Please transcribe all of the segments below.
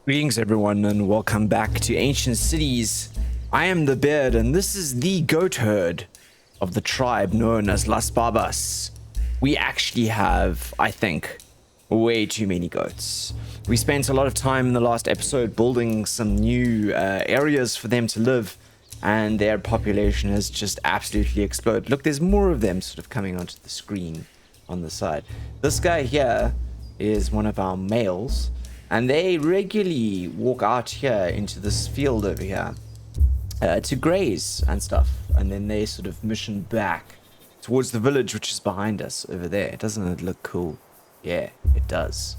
Greetings, everyone, and welcome back to Ancient Cities. I am the Beard, and this is the goat herd of the tribe known as Las Barbas. We actually have, I think, way too many goats. We spent a lot of time in the last episode building some new areas for them to live, and their population has just absolutely exploded. Look, there's more of them sort of coming onto the screen on the side. This guy here is one of our males. And they regularly walk out here into this field over here to graze and stuff. And then they sort of mission back towards the village, which is behind us over there. Doesn't it look cool? Yeah, it does.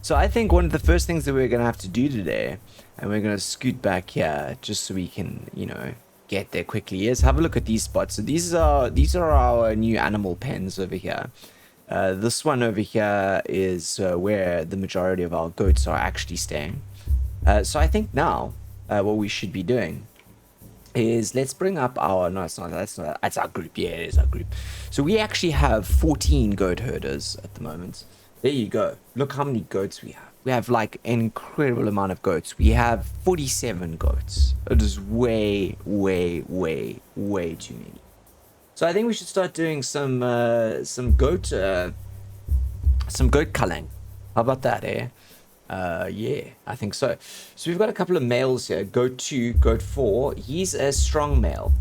So I think one of the first things that we're going to have to do today, and we're going to scoot back here just so we can, get there quickly, is have a look at these spots. So these are our new animal pens over here. This one over here is where the majority of our goats are actually staying. So I think now what we should be doing is let's bring up our... No, it's not. That's our group. Yeah, it is our group. So we actually have 14 goat herders at the moment. There you go. Look how many goats we have. We have like an incredible amount of goats. We have 47 goats. It is way, way, way, way too many. So I think we should start doing some goat culling. How about that, eh? Yeah, I think so. So we've got a couple of males here. Goat 2, goat 4. He's a strong male.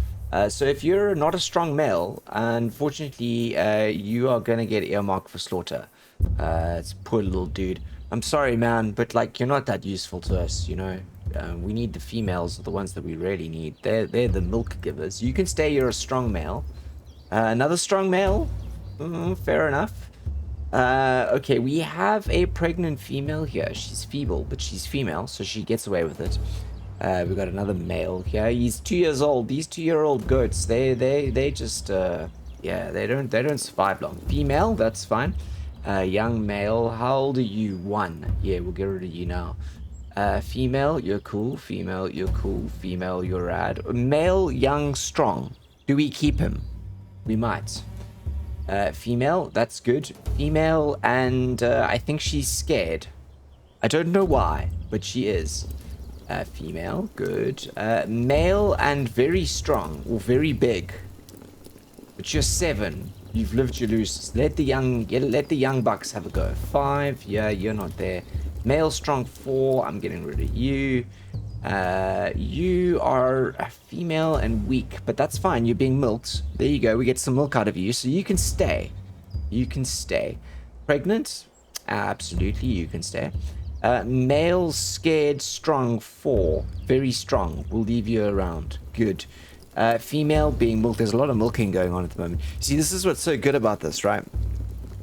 So if you're not a strong male, unfortunately, you are gonna get earmarked for slaughter. It's a poor little dude. I'm sorry, man, but like you're not that useful to us, you know. We need the females, the ones that we really need. They're the milk givers. You can stay. You're a strong male. Another strong male? Fair enough. Okay, we have a pregnant female here. She's feeble, but she's female, so she gets away with it. We've got another male here. He's 2 years old. These 2-year-old goats, they just yeah, they don't survive long. Female, that's fine. Young male, how old are you? 1. Yeah, we'll get rid of you now. Female, you're cool. Female, you're cool. Female, you're rad. Male, young, strong. Do we keep him? We might. Female, that's good. Female, and I think she's scared. I don't know why, but she is. Female, good. Male and very strong, or very big. But you're 7. You've lived your loose. Let the young bucks have a go. 5, yeah, you're not there. Male, strong, 4. I'm getting rid of you. You are a female and weak, but that's fine. You're being milked. There you go. We get some milk out of you, so you can stay. You can stay. Pregnant? Absolutely, you can stay. Male, scared, strong, 4. Very strong. We'll leave you around. Good. Female, being milked. There's a lot of milking going on at the moment. See, this is what's so good about this, right?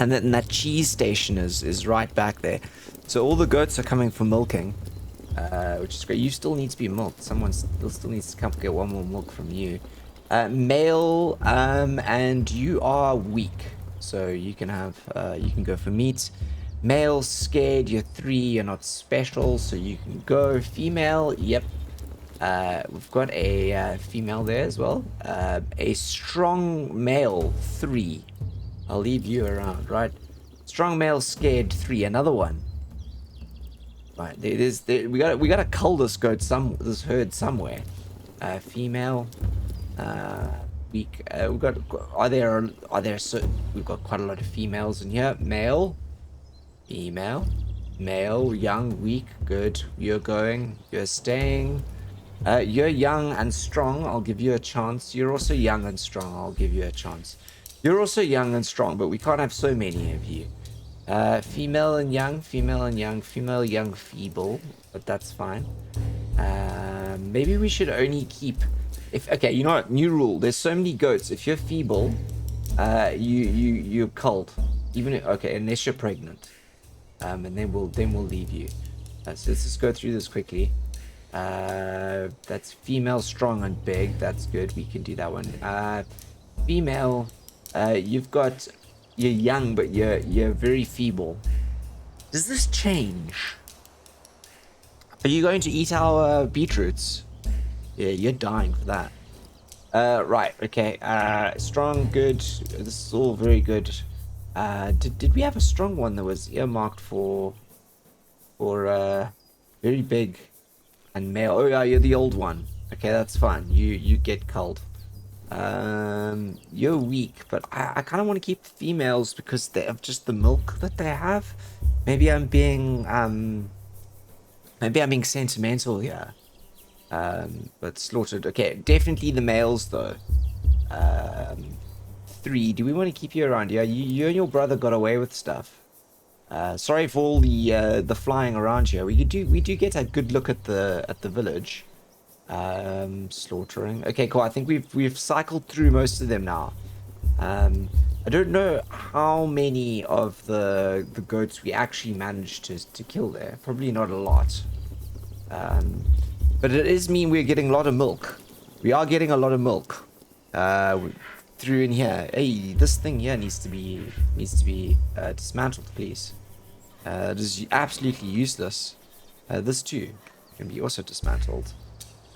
And that cheese station is right back there. So all the goats are coming for milking. Which is great. You still need to be milked. Someone still needs to come get one more milk from you. Male, and you are weak, so you can have you can go for meat. Male, scared. You're 3. You're not special, so you can go. Female, yep. We've got a female there as well. A strong male, 3. I'll leave you around, right? Strong male, scared, 3. Another one. Right, we gotta cull this this herd somewhere. Female, weak. We've got we've got quite a lot of females in here. Male, female, male, young, weak, good. You're going. You're staying. You're young and strong. I'll give you a chance. You're also young and strong. I'll give you a chance. You're also young and strong, but we can't have so many of you. Female and young, female and young, female, young, feeble, but that's fine. Maybe we should only keep... Okay, you know what? New rule. There's so many goats. If you're feeble, you're culled. Okay, unless you're pregnant. And then we'll leave you. So let's just go through this quickly. That's female, strong and big. That's good. We can do that one. Female, you've got... You're young, but you're very feeble. Does this change? Are you going to eat our beetroots? Yeah, you're dying for that. Right, okay. Strong, good. This is all very good. Did we have a strong one that was earmarked for Very big and male. Oh yeah, you're the old one. Okay, that's fine. You get culled. You're weak, but I kind of want to keep the females because they of just the milk that they have. Maybe I'm being maybe I'm being sentimental here. But slaughtered. Okay, definitely the males though. Um, three. Do we want to keep you around? Yeah, you and your brother got away with stuff. Sorry for all the flying around here. We do get a good look at the village. Slaughtering. Okay, cool. I think we've cycled through most of them now. I don't know how many of the goats we actually managed to kill there. Probably not a lot. Um, but it is mean we're getting a lot of milk. We are getting a lot of milk. Through in here. Hey, this thing here needs to be dismantled, please. It is absolutely useless. This too can be also dismantled.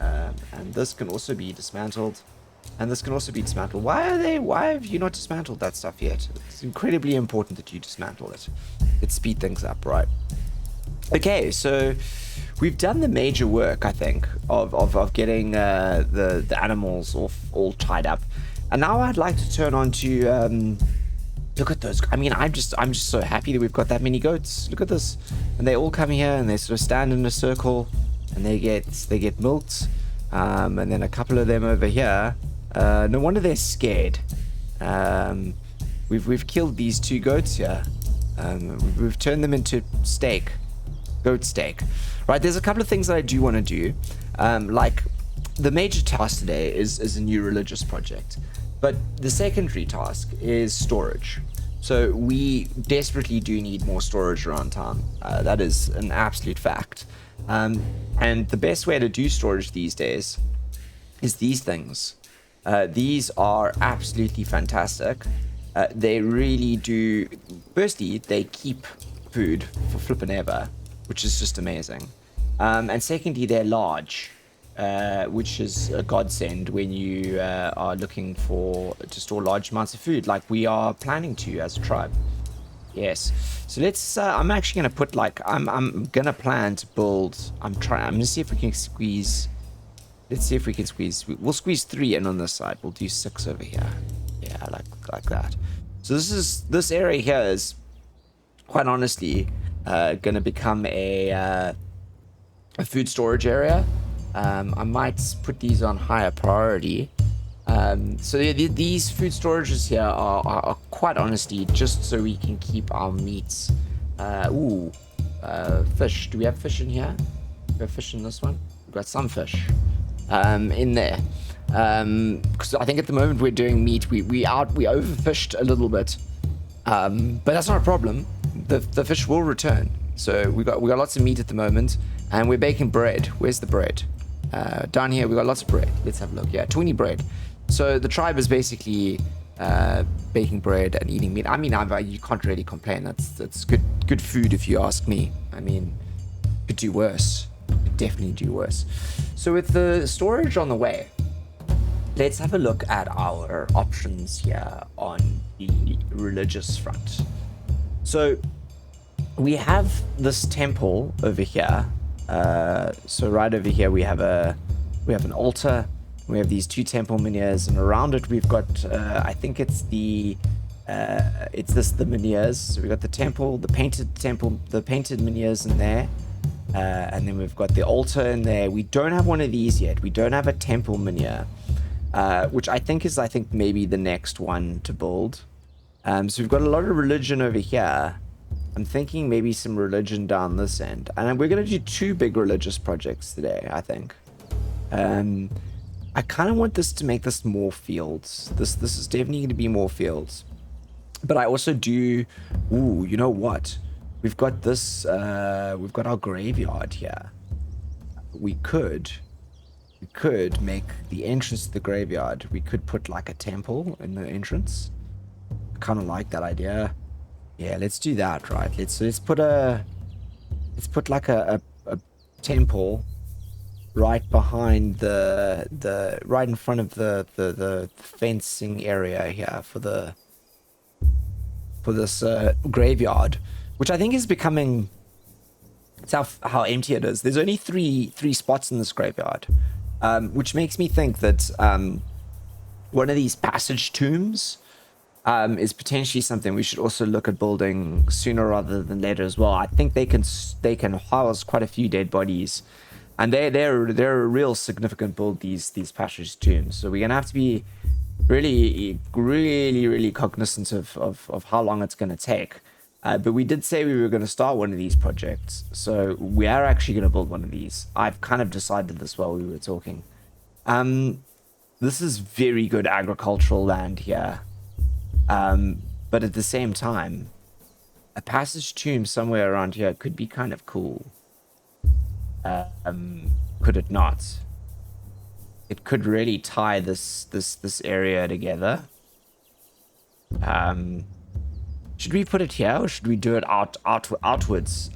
And this can also be dismantled. And this can also be dismantled. Why have you not dismantled that stuff yet? It's incredibly important that you dismantle it. It speed things up, right? Okay, so we've done the major work, I think, of getting the animals all tied up. And now I'd like to turn on to look at those. I mean, I'm just so happy that we've got that many goats. Look at this. And they all come here and they sort of stand in a circle and they get milked. And then a couple of them over here. No wonder they're scared. We've killed these two goats here. We've turned them into steak. Goat steak. Right, there's a couple of things that I do want to do. Like the major task today is a new religious project. But the secondary task is storage. So we desperately do need more storage around town. That is an absolute fact. And the best way to do storage these days is these things. These are absolutely fantastic. They really do. Firstly, they keep food for flippin' ever, which is just amazing. And secondly, they're large. Which is a godsend when you are looking to store large amounts of food, like we are planning to as a tribe. Yes. So let's. I'm actually gonna put like I'm gonna plan to build. I'm gonna see if we can squeeze. Let's see if we can squeeze. We'll squeeze 3 in on this side. We'll do 6 over here. Yeah, like that. So this area here is quite honestly gonna become a food storage area. I might put these on higher priority. So these food storages here are quite honestly just so we can keep our meats. Fish. Do we have fish in here? Do we have fish in this one? We've got some fish in there. Because I think at the moment we're doing meat. We overfished a little bit. But that's not a problem. The fish will return. So we got lots of meat at the moment, and we're baking bread. Where's the bread? Down here we got lots of bread. Let's have a look. Yeah, 20 bread. So the tribe is basically baking bread and eating meat. I mean, you can't really complain. That's good food if you ask me. I mean, could do worse. Could definitely do worse. So with the storage on the way, let's have a look at our options here on the religious front. So we have this temple over here. So right over here we have an altar. We have these 2 temple menhirs, and around it we've got I think it's the menhirs. So we've got the temple, the painted menhirs in there, and then we've got the altar in there. We don't have one of these yet. We don't have a temple menhir, which I think maybe the next one to build. So we've got a lot of religion over here. I'm thinking maybe some religion down this end. And we're going to do 2 big religious projects today, I think. I kind of want this to make this more fields. This is definitely going to be more fields. But I also do... Ooh, you know what? We've got this... we've got our graveyard here. We could make the entrance to the graveyard. We could put like a temple in the entrance. I kind of like that idea. Yeah, let's do that, right? Let's put like a temple right behind right in front of the fencing area here for this graveyard, which I think is becoming It's how empty it is. There's only three spots in this graveyard, which makes me think that one of these passage tombs is potentially something we should also look at building sooner rather than later as well. I think they can house quite a few dead bodies, and they're a real significant build, these passage tombs. So we're gonna have to be really cognizant of how long it's gonna take. But we did say we were going to start one of these projects, so we are actually going to build one of these. I've kind of decided this while we were talking. This is very good agricultural land here. But at the same time, a passage tomb somewhere around here could be kind of cool. Could it not? It could really tie this area together. Should we put it here, or should we do it outwards?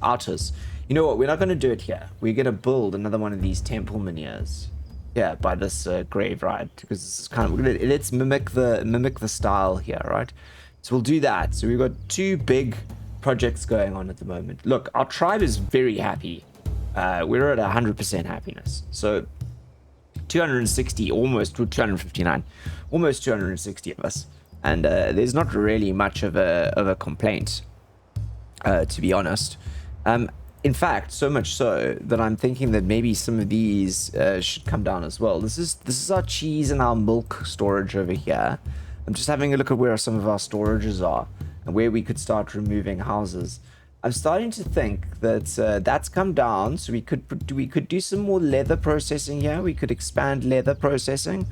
You know what? We're not going to do it here. We're going to build another one of these temple menhirs. Yeah, by this grave, right? Because this is kind of, let's mimic the style here, right? So we'll do that. So we've got two big projects going on at the moment. Look, our tribe is very happy. We're at 100% happiness. So 260, almost 259, almost 260 of us. And there's not really much of a complaint, to be honest. In fact, so much so that I'm thinking that maybe some of these should come down as well. This is our cheese and our milk storage over here. I'm just having a look at where some of our storages are and where we could start removing houses. I'm starting to think that that's come down, so we could do some more leather processing here. We could expand leather processing.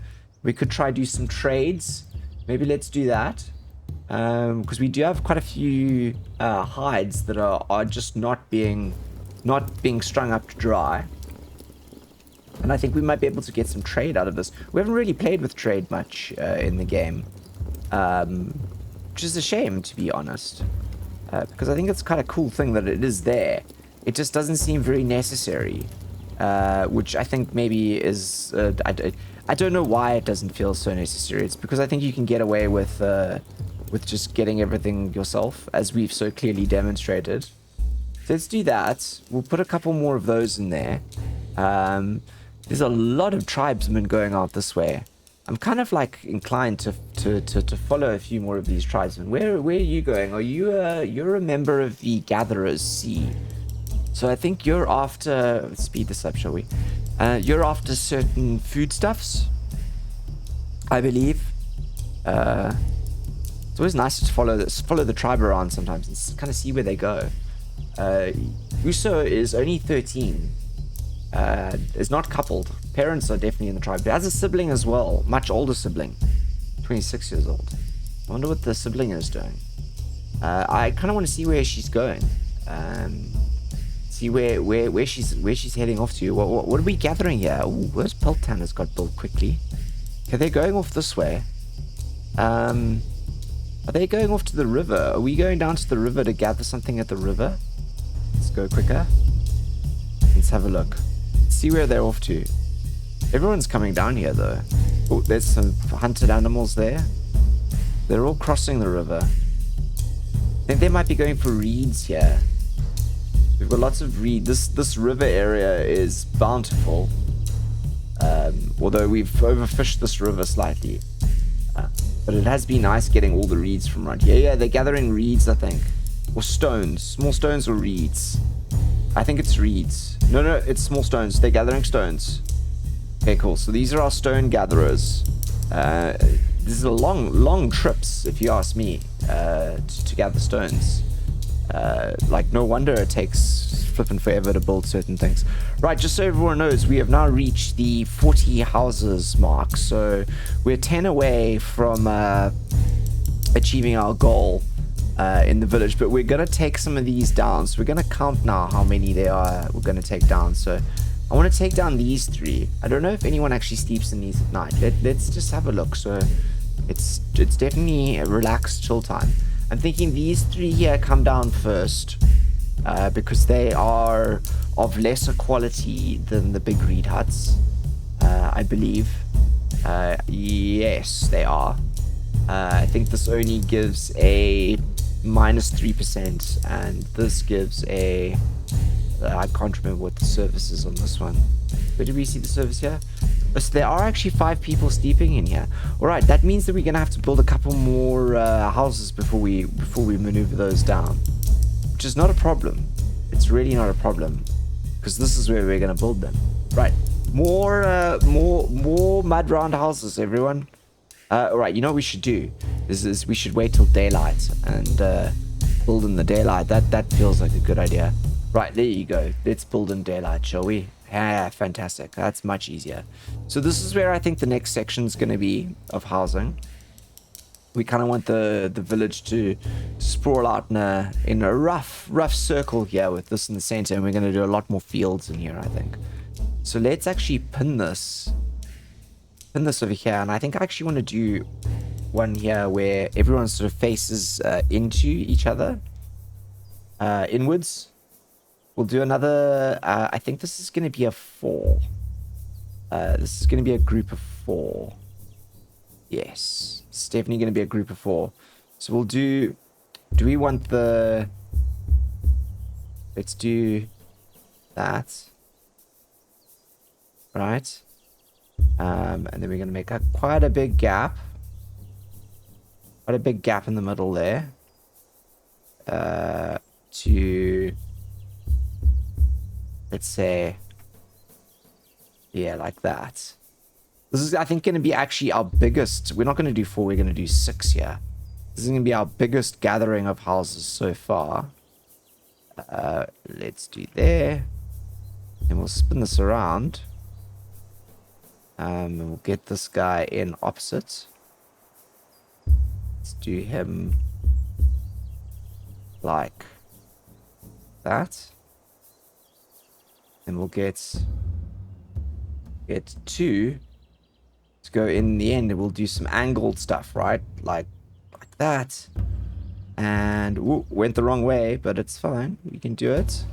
We could try do some trades. Maybe let's do that, because we do have quite a few hides that are just not being strung up to dry, and I think we might be able to get some trade out of this. We haven't really played with trade much in the game, which is a shame, to be honest, because I think it's kind of cool thing that it is there. It just doesn't seem very necessary, which I think maybe is I don't know why it doesn't feel so necessary. It's because I think you can get away with just getting everything yourself, as we've so clearly demonstrated. So let's do that. We'll put a couple more of those in there. There's a lot of tribesmen going out this way. I'm kind of like inclined to follow a few more of these tribesmen. Where are you going? Are you you're a member of the Gatherers Sea? So I think you're after. Let's speed this up, shall we? You're after certain foodstuffs, I believe. It's always nice to follow the tribe around sometimes and kind of see where they go. Uso is only 13. Is not coupled. Parents are definitely in the tribe. But has a sibling as well, much older sibling, 26 years old. I wonder what the sibling is doing. I kind of want to see where she's going. See where she's heading off to. What are we gathering here? Ooh, where's Peltan has got built quickly. Okay, they're going off this way. Are they going off to the river? Are we going down to the river to gather something at the river? Let's go quicker. Let's have a look. See where they're off to. Everyone's coming down here though. Oh, there's some hunted animals there. They're all crossing the river. I think they might be going for reeds here. We've got lots of reed. This river area is bountiful. Although we've overfished this river slightly. But it has been nice getting all the reeds from right here. Yeah, they're gathering reeds, I think. Or stones. Small stones or reeds. I think it's reeds. No, it's small stones. They're gathering stones. Okay, cool. So these are our stone gatherers. These are long trips, if you ask me, to gather stones. Like, no wonder it takes flipping forever to build certain things. Right, just so everyone knows, we have now reached the 40 houses mark. So we're 10 away from achieving our goal in the village. But we're going to take some of these down. So we're going to count now how many they are we're going to take down. So I want to take down these 3. I don't know if anyone actually sleeps in these at night. Let's just have a look. So it's definitely a relaxed chill time. I'm thinking these 3 here come down first, because they are of lesser quality than the big reed huts, I believe. Yes, they are. I think this only gives a -3%, and this gives a I can't remember what the service is on this one. Where did we see the service here? Oh, so there are actually 5 people sleeping in here. All right, that means that we're gonna have to build a couple more houses before we maneuver those down, which is not a problem. It's really not a problem, because this is where we're gonna build them. Right, more mud round houses, everyone. All right, you know what we should do is we should wait till daylight and build in the daylight. That feels like a good idea. Right, there you go. Let's build in daylight, shall we? Yeah, fantastic. That's much easier. So this is where I think the next section is going to be of housing. We kind of want the village to sprawl out in a rough circle here with this in the center, and we're going to do a lot more fields in here, I think. So let's actually pin this over here, and I think I actually want to do one here where everyone sort of faces into each other, inwards. We'll do another, I think this is going to be a 4. This is going to be a group of 4. Yes, it's definitely going to be a group of 4. So we'll do we want let's do that. Right. And then we're going to make quite a big gap. Quite a big gap in the middle there. To... let's say, yeah, like that. This is, I think, going to be actually our biggest. We're not going to do 4, we're going to do 6 here. This is going to be our biggest gathering of houses so far. Let's do there. And we'll spin this around. And we'll get this guy in opposite. Let's do him like that. And we'll get 2 to go in the end, and we'll do some angled stuff, right? Like that. And ooh, went the wrong way, but it's fine. We can do it.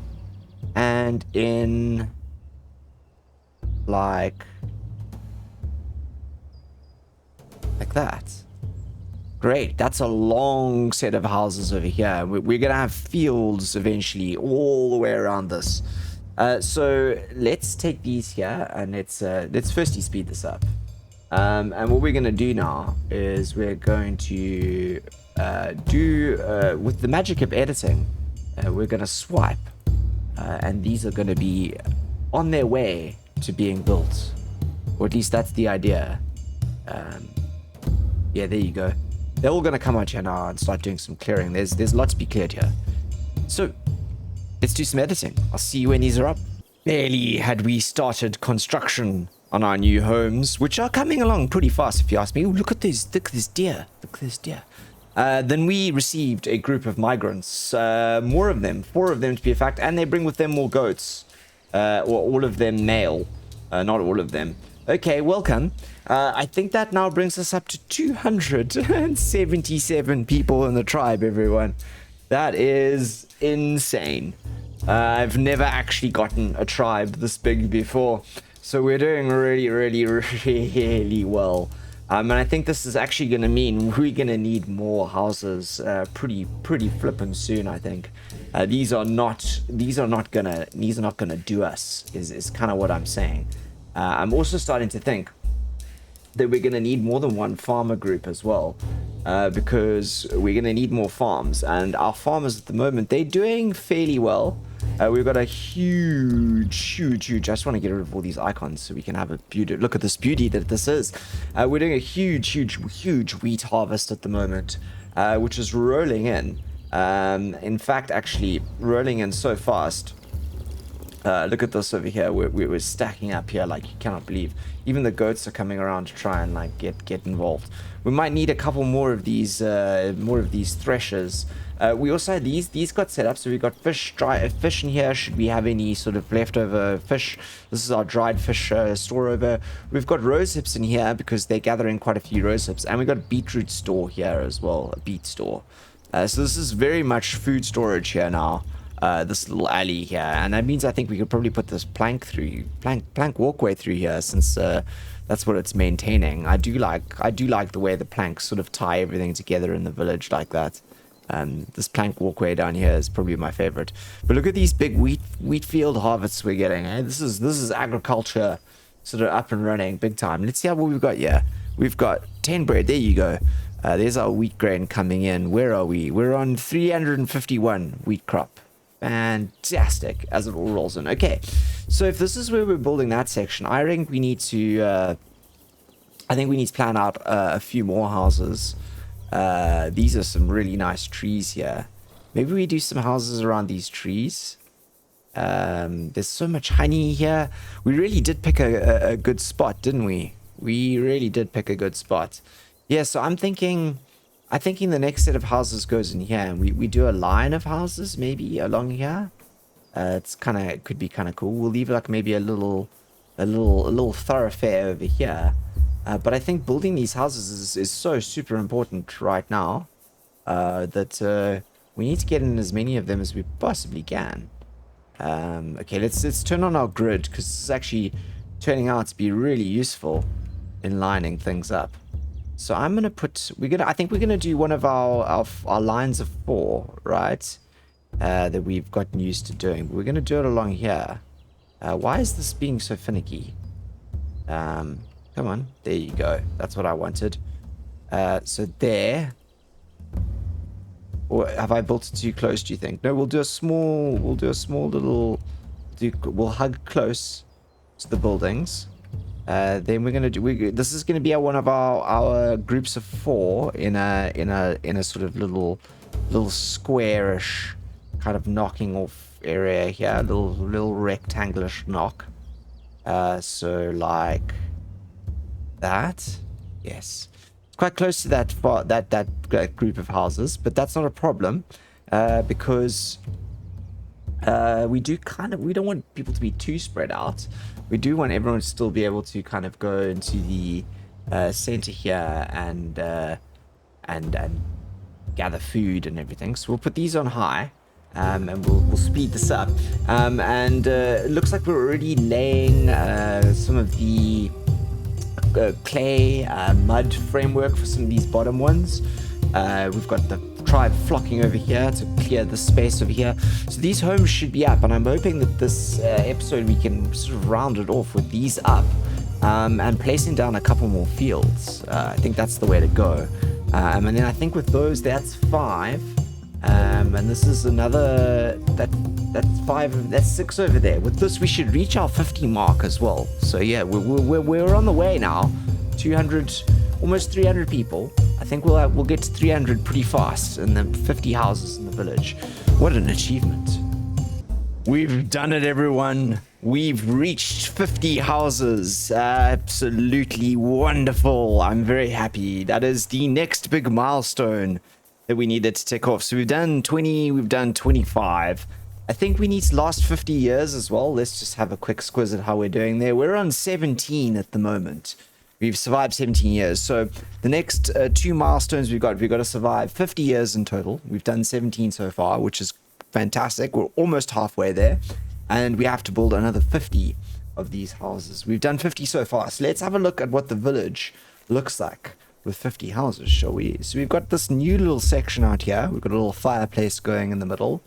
And in like that. Great. That's a long set of houses over here. We're gonna have fields eventually all the way around this. So let's take these here, and let's firstly speed this up. And what we're going to do now is we're going to do, with the magic of editing, we're going to swipe. And these are going to be on their way to being built. Or at least that's the idea. Yeah, there you go. They're all going to come out here now and start doing some clearing. There's a lot to be cleared here. So let's do some editing. I'll see you when these are up. Barely had we started construction on our new homes, which are coming along pretty fast if you ask me. Ooh, look at this deer. Look at this deer. Then we received a group of migrants, more of them, 4 of them to be a fact, and they bring with them more goats. Or all of them male, not all of them. Okay, welcome. I think that now brings us up to 277 people in the tribe, everyone. That is insane. I've never actually gotten a tribe this big before, so we're doing really, really, really well. And I think this is actually going to mean we're going to need more houses pretty flippin' soon. I think these are not gonna do us. Is kind of what I'm saying. I'm also starting to think that we're going to need more than one farmer group as well, because we're going to need more farms, and our farmers at the moment, they're doing fairly well. We've got a huge, I just want to get rid of all these icons so we can have a beauty. Look at this beauty that this is. We're doing a huge wheat harvest at the moment, which is rolling in. In fact, actually rolling in so fast. Look at this over here. We're stacking up here like you cannot believe. Even the goats are coming around to try and like get involved. We might need a couple more of these threshers. We also had these got set up, so we got fish in here. Should we have any sort of leftover fish? This is our dried fish store over. We've got rose hips in here because they're gathering quite a few rose hips, and we got a beetroot store here as well, a beet store. So this is very much food storage here now. This little alley here, and that means I think we could probably put this plank walkway through here, since that's what it's maintaining. I do like the way the planks sort of tie everything together in the village like that. This plank walkway down here is probably my favorite. But look at these big wheat field harvests we're getting. Eh? This is agriculture sort of up and running big time. Let's see what we've got here. We've got 10 bread. There you go. There's our wheat grain coming in. Where are we? We're on 351 wheat crop. Fantastic as it all rolls in. Okay, so if this is where we're building that section, I think we need to plan out a few more houses. These are some really nice trees here. Maybe we do some houses around these trees. There's so much honey here. We really did pick a good spot, didn't we? We really did pick a good spot. Yeah, so I'm thinking the next set of houses goes in here, and we do a line of houses maybe along here. It could be kind of cool. We'll leave like maybe a little thoroughfare over here. But I think building these houses is so super important right now that we need to get in as many of them as we possibly can. Okay, let's turn on our grid, because this is actually turning out to be really useful in lining things up. So I'm gonna I think we're gonna do one of our lines of 4, right? That we've gotten used to doing. But we're gonna do it along here. Why is this being so finicky? Come on, there you go. That's what I wanted. So there. Or have I built it too close, do you think? No, we'll do a small little. We'll hug close to the buildings. Then we're gonna do. This is gonna be one of our groups of 4 in a sort of little squarish kind of knocking off area here. Little rectangular knock. So like that. Yes. It's quite close to that group of houses, but that's not a problem because we don't want people to be too spread out. We do want everyone to still be able to kind of go into the center here and gather food and everything. So we'll put these on high, and we'll speed this up. And it looks like we're already laying some of the clay mud framework for some of these bottom ones. We've got the tribe flocking over here to clear the space over here. So these homes should be up, and I'm hoping that this episode we can sort of round it off with these up and placing down a couple more fields. I think that's the way to go. And then I think with those, that's 5. And this is another, that's 5, that's 6 over there. With this, we should reach our 50 mark as well. So yeah, we're on the way now. 200, almost 300 people. I think we'll get to 300 pretty fast, and then 50 houses in the village. What an achievement. We've done it, everyone. We've reached 50 houses. Absolutely wonderful. I'm very happy. That is the next big milestone that we needed to tick off. So we've done 20, we've done 25. I think we need to last 50 years as well. Let's just have a quick squiz at how we're doing there. We're on 17 at the moment. We've survived 17 years. So the next 2 milestones we've got to survive 50 years in total. We've done 17 so far, which is fantastic. We're almost halfway there. And we have to build another 50 of these houses. We've done 50 so far. So let's have a look at what the village looks like with 50 houses, shall we? So we've got this new little section out here. We've got a little fireplace going in the middle.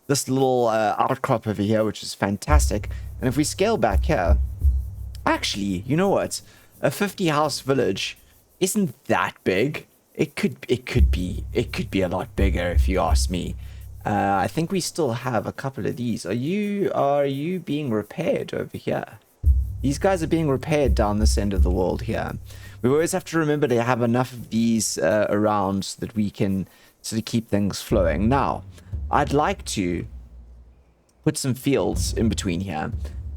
This little outcrop over here, which is fantastic. And if we scale back here, actually, you know what? A 50 house village isn't that big. It could be a lot bigger if you ask me. I think we still have a couple of these. Are you being repaired over here? These guys are being repaired down this end of the world here. We always have to remember to have enough of these around so that we can sort of keep things flowing. Now, I'd like to put some fields in between here.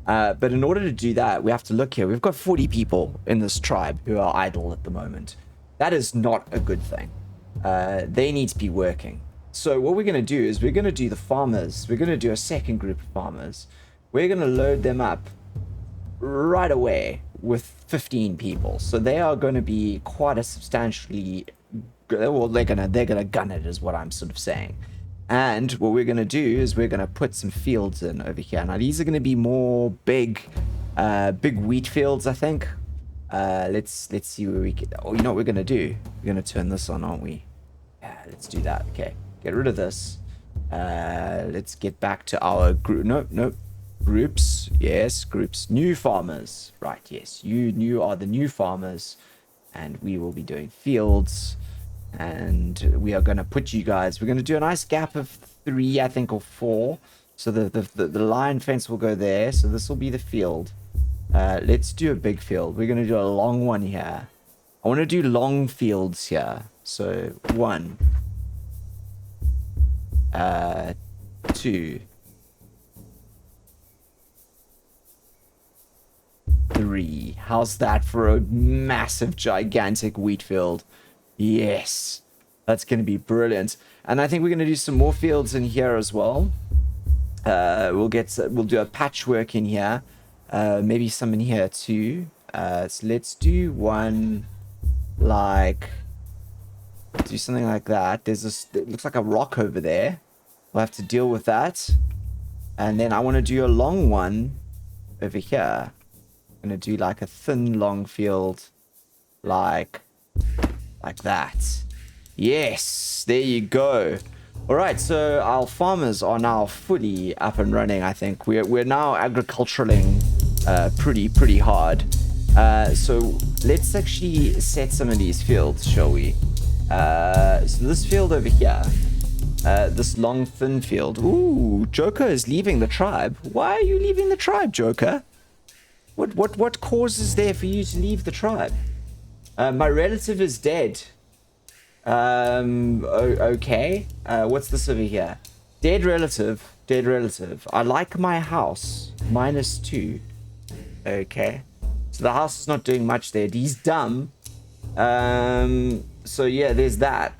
But in order to do that, we have to look here. We've got 40 people in this tribe who are idle at the moment. That is not a good thing. They need to be working. So what we're going to do is we're going to do the farmers. We're going to do a second group of farmers. We're going to load them up right away with 15 people. So they are going to be quite a substantially, well, they're gonna gun it is what I'm sort of saying. And what we're going to do is we're going to put some fields in over here. Now these are going to be more big wheat fields, I think. Let's see where we can. Oh, you know what we're going to do? We're going to turn this on, aren't we? Yeah. let's do that. Okay, get rid of this. Let's get back to our group. Nope. Groups. Yes, groups. New farmers. Right, yes. You are the new farmers. And we will be doing fields. And we are going to put you guys... We're going to do a nice gap of 3, I think, or 4. So the line fence will go there. So this will be the field. Let's do a big field. We're going to do a long one here. I want to do long fields here. So 1. 2. 3. How's that for a massive, gigantic wheat field? Yes. That's going to be brilliant. And I think we're going to do some more fields in here as well. We'll do a patchwork in here. Maybe some in here too. So let's do one like... Do something like that. There's this... It looks like a rock over there. We'll have to deal with that. And then I want to do a long one over here. I'm going to do like a thin, long field. Like that. Yes! There you go. Alright, so our farmers are now fully up and running, I think. We're now agriculturaling pretty hard. So let's actually set some of these fields, shall we? So this field over here, this long thin field. Ooh, Joker is leaving the tribe. Why are you leaving the tribe, Joker? What cause is there for you to leave the tribe? My relative is dead. Okay. What's this over here? Dead relative. I like my house. -2. Okay. So the house is not doing much there. He's dumb. So yeah, there's that.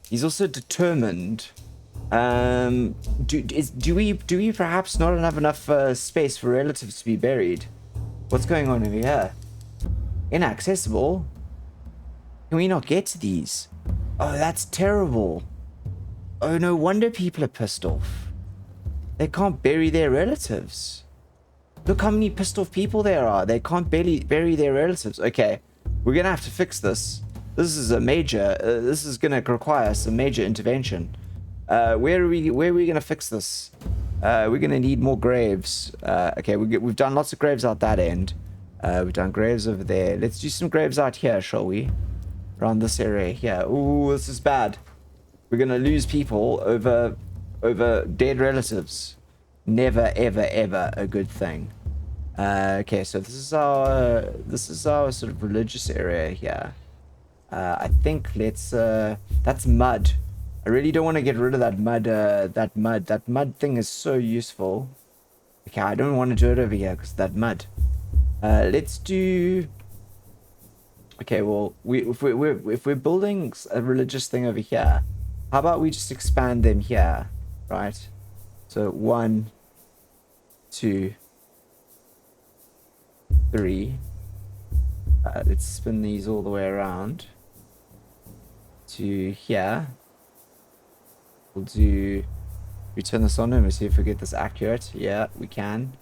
He's also determined. Do we perhaps not have enough space for relatives to be buried? What's going on over here? Inaccessible? Can we not get to these? Oh, that's terrible. Oh, no wonder people are pissed off. They can't bury their relatives. Look how many pissed off people there are. They can't bury their relatives. Okay, we're gonna have to fix this. This is a major... this is gonna require some major intervention. Where are we gonna fix this? We're gonna need more graves. Okay, we've done lots of graves out that end. We've done graves over there. Let's do some graves out here, shall we? Around this area here. Ooh, this is bad. We're gonna lose people over dead relatives. Never, ever a good thing. Okay, so this is our sort of religious area here. I think let's that's mud. I really don't want to get rid of that mud. That mud thing is so useful. Okay, I don't want to do it over here because that mud. Let's do... Okay, well, if we're building a religious thing over here, how about we just expand them here, right? So 1, 2, 3. Let's spin these all the way around to here. We'll do... We turn this on and we'll see if we get this accurate. Yeah, we can.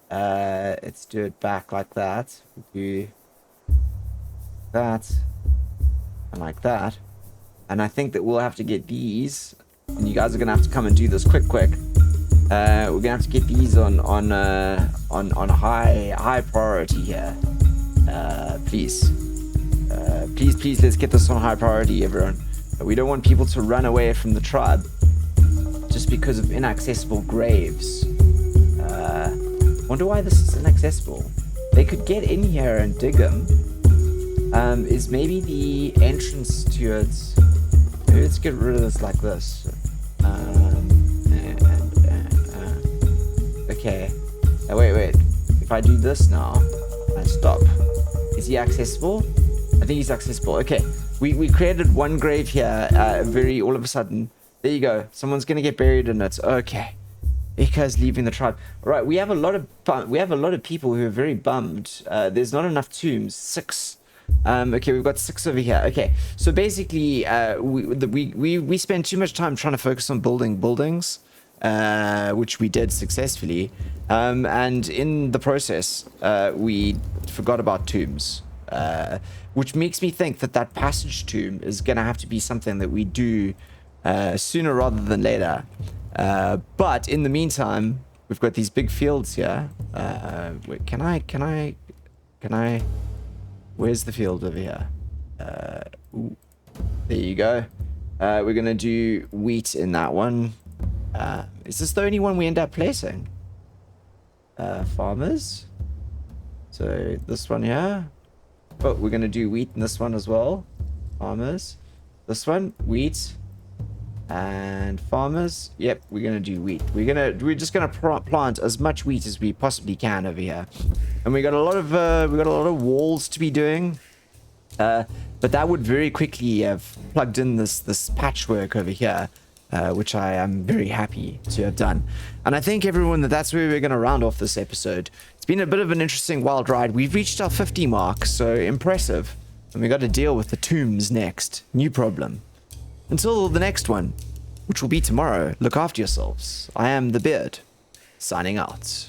Let's do it back like that. We'll do that and like that. And I think that we'll have to get these. And you guys are gonna have to come and do this quick. We're gonna have to get these on high priority here. Please, let's get this on high priority, everyone. We don't want people to run away from the tribe just because of inaccessible graves. Wonder why this is inaccessible. They could get in here and dig them. Is maybe the entrance to it... Maybe let's get rid of this like this. Okay. Wait. If I do this now, and stop. Is he accessible? I think he's accessible. Okay. We created one grave here, all of a sudden. There you go. Someone's gonna get buried in it. Okay. Because leaving the tribe. All right, we have a lot of people who are very bummed. There's not enough tombs. 6. Okay, we've got 6 over here. Okay, so basically, we spend too much time trying to focus on building buildings, which we did successfully. And in the process, we forgot about tombs. which makes me think that that passage tomb is going to have to be something that we do sooner rather than later. But in the meantime, we've got these big fields here. Wait, can I? Where's the field over here? Ooh, there you go. We're gonna do wheat in that one. Is this the only one we end up placing? Farmers. So this one here. Oh, we're gonna do wheat in this one as well. Farmers. This one, wheat. And farmers. Yep, we're gonna do wheat. We're just gonna plant as much wheat as we possibly can over here. And we got a lot of walls to be doing. But that would very quickly have plugged in this patchwork over here, which I am very happy to have done. And I think, everyone, that's where we're going to round off this episode. It's been a bit of an interesting wild ride. We've reached our 50 mark, so impressive. And we got to deal with the tombs next. New problem. Until the next one, which will be tomorrow, look after yourselves. I am the Beard, signing out.